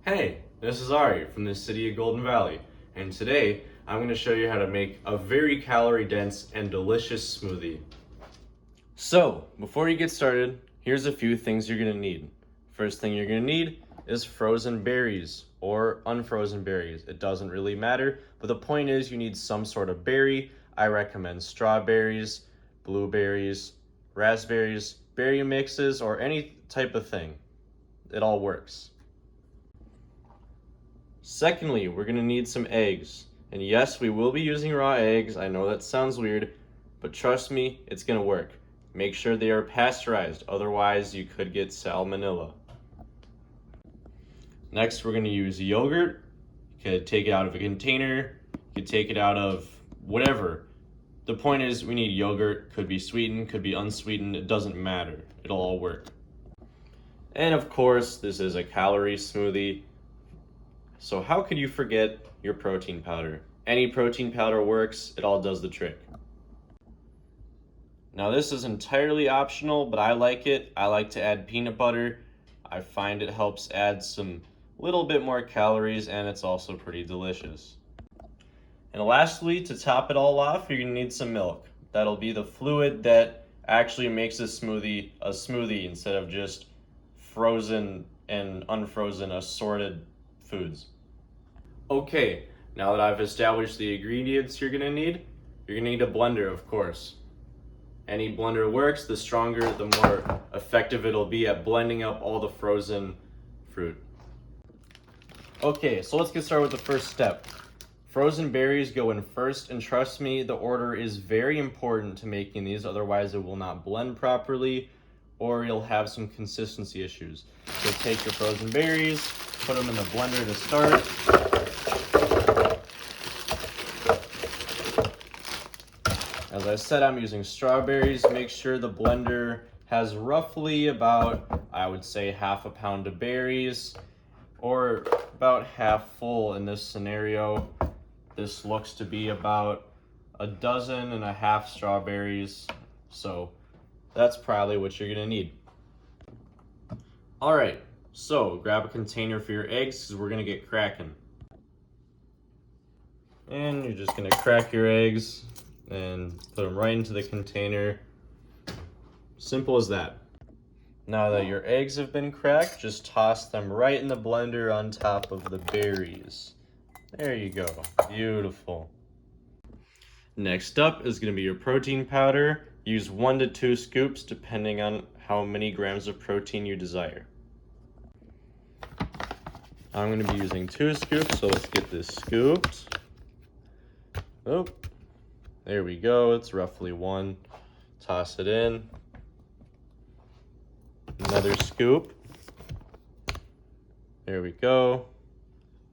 Hey, this is Ari from the city of Golden Valley, and today I'm going to show you how to make a very calorie dense and delicious smoothie. So, before you get started, here's a few things you're going to need. First thing you're going to need is frozen berries or unfrozen berries. It doesn't really matter, but the point is you need some sort of berry. I recommend strawberries, blueberries, raspberries, berry mixes, or any type of thing. It all works. Secondly, we're going to need some eggs. And yes, we will be using raw eggs. I know that sounds weird, but trust me, it's going to work. Make sure they are pasteurized, otherwise you could get salmonella. Next, we're going to use yogurt. You could take it out of a container. You could take it out of whatever. The point is we need yogurt. Could be sweetened, could be unsweetened. It doesn't matter. It'll all work. And of course, this is a calorie smoothie. So how could you forget your protein powder? Any protein powder works, it all does the trick. Now this is entirely optional, but I like it. I like to add peanut butter. I find it helps add some little bit more calories, and it's also pretty delicious. And lastly, to top it all off, you're gonna need some milk. That'll be the fluid that actually makes a smoothie instead of just frozen and unfrozen assorted foods. Okay, now that I've established the ingredients you're gonna need a blender, of course. Any blender works. The stronger, the more effective it'll be at blending up all the frozen fruit. Okay, so let's get started with the first step. Frozen berries go in first, and trust me, the order is very important to making these, otherwise it will not blend properly or you'll have some consistency issues. So take your frozen berries, put them in the blender to start. As I said, I'm using strawberries. Make sure the blender has roughly about, I would say, half a pound of berries, or about half full in this scenario. This looks to be about 12.5 strawberries, so that's probably what you're gonna need. All right, so grab a container for your eggs because we're gonna get cracking. And you're just gonna crack your eggs and put them right into the container. Simple as that. Now that your eggs have been cracked, just toss them right in the blender on top of the berries. There you go, beautiful. Next up is gonna be your protein powder. Use 1 to 2 scoops depending on how many grams of protein you desire. I'm gonna be using 2 scoops, so let's get this scooped. Oh, there we go, it's roughly 1. Toss it in. Another scoop. There we go.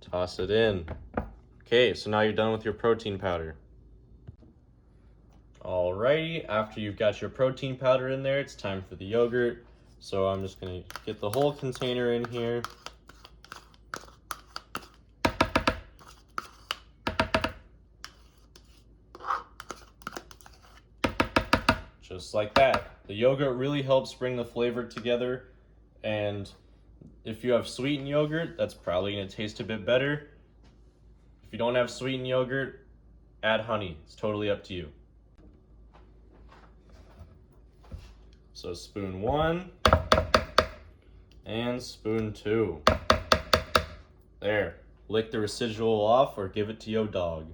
Toss it in. Okay, so now you're done with your protein powder. Alrighty, after you've got your protein powder in there, it's time for the yogurt. So I'm just gonna get the whole container in here. Just like that. The yogurt really helps bring the flavor together, and if you have sweetened yogurt, that's probably gonna taste a bit better. If you don't have sweetened yogurt, add honey. It's totally up to you. So spoon 1 and spoon 2. There, lick the residual off or give it to your dog.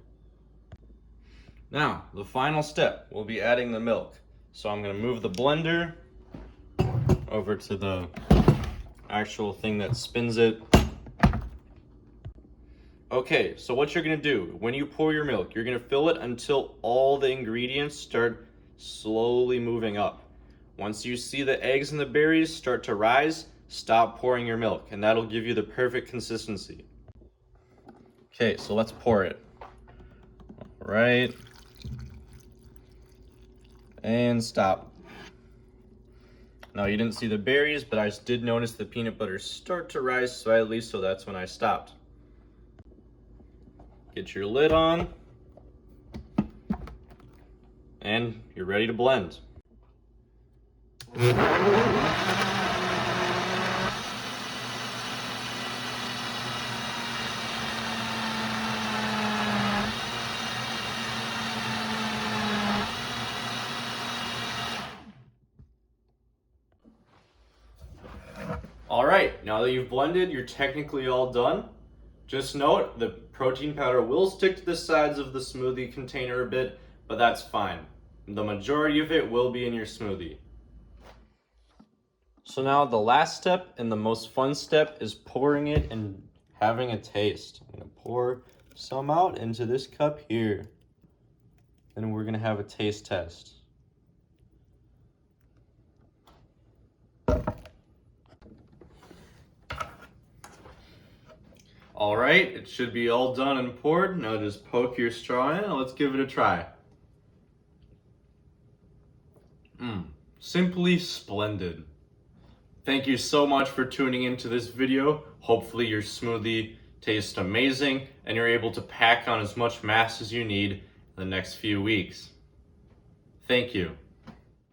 Now, the final step, we'll be adding the milk. So I'm gonna move the blender over to the actual thing that spins it. Okay, so what you're gonna do, when you pour your milk, you're gonna fill it until all the ingredients start slowly moving up. Once you see the eggs and the berries start to rise, stop pouring your milk, and that'll give you the perfect consistency. Okay, so let's pour it. All right. And stop. Now you didn't see the berries, but I did notice the peanut butter start to rise slightly, so that's when I stopped. Get your lid on, and you're ready to blend. Okay, 1 2 now that you've blended, you're technically all done. Just note, the protein powder will stick to the sides of the smoothie container a bit, but that's fine. The majority of it will be in your smoothie. So now the last step and the most fun step is pouring it and having a taste. I'm gonna pour some out into this cup here. Then we're gonna have a taste test. All right, it should be all done and poured. Now just poke your straw in and let's give it a try. Simply splendid. Thank you so much for tuning into this video. Hopefully your smoothie tastes amazing and you're able to pack on as much mass as you need in the next few weeks. Thank you.